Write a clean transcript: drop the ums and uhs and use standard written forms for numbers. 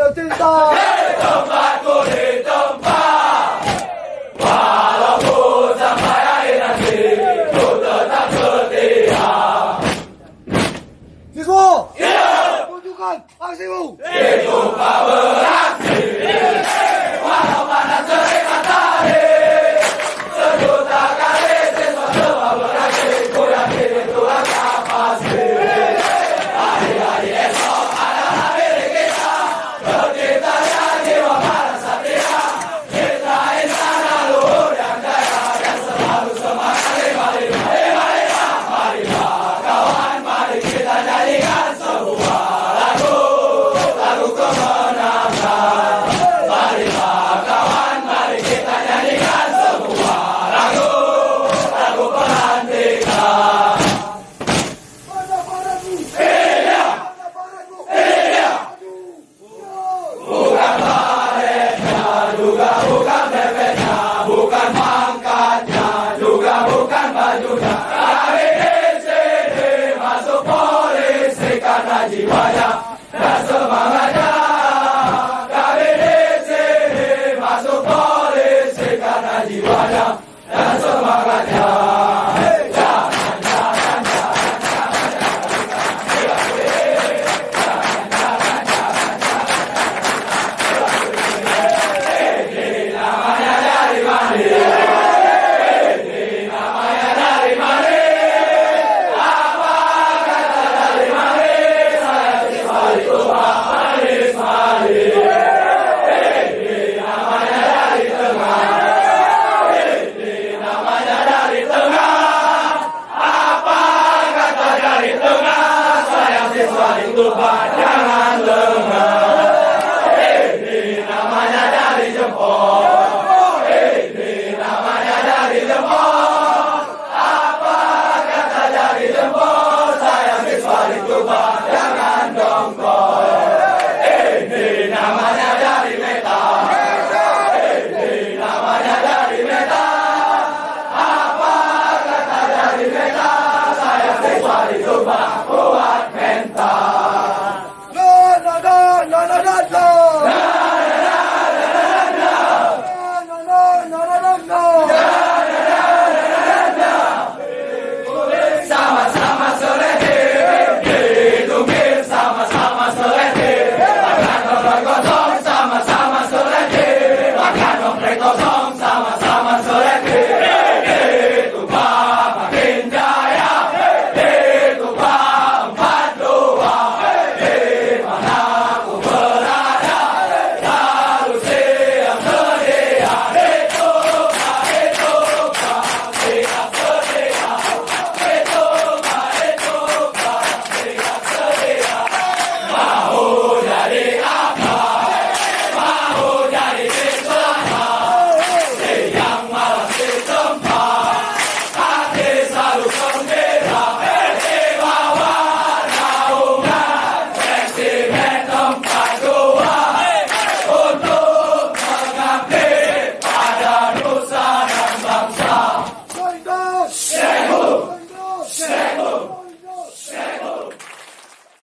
jatuh cinta. Tempatku di tempat, walaupun sampai akhir nanti, ku tetap setia. Siswa, tunjukkan aksimu. Itu kau beraksi, walau panas terik matahari. Sejuta kali siswa semua beraksi, ku yakin itu akan pasti. Hari-hari esok adalah milik kita, terciptanya jiwa para satria. Kita insan luhur yang jaya, yang selalu semangat. Marilah kawan, mari kita nyanyikan sebuah lagu kemenangan. Marilah kawan, mari kita nyanyikan sebuah lagu pelantikan. Pada padaku. Iya, Pada padaku. iya. Bukan baretnya, juga bukan bebeknya, bukan pangkatnya, juga bukan bajunya. Kami di sini masuk polisi karena jiwanya dan semangatnya. Kami di sini masuk polisi karena jiwanya dan semangatnya. Siswa itu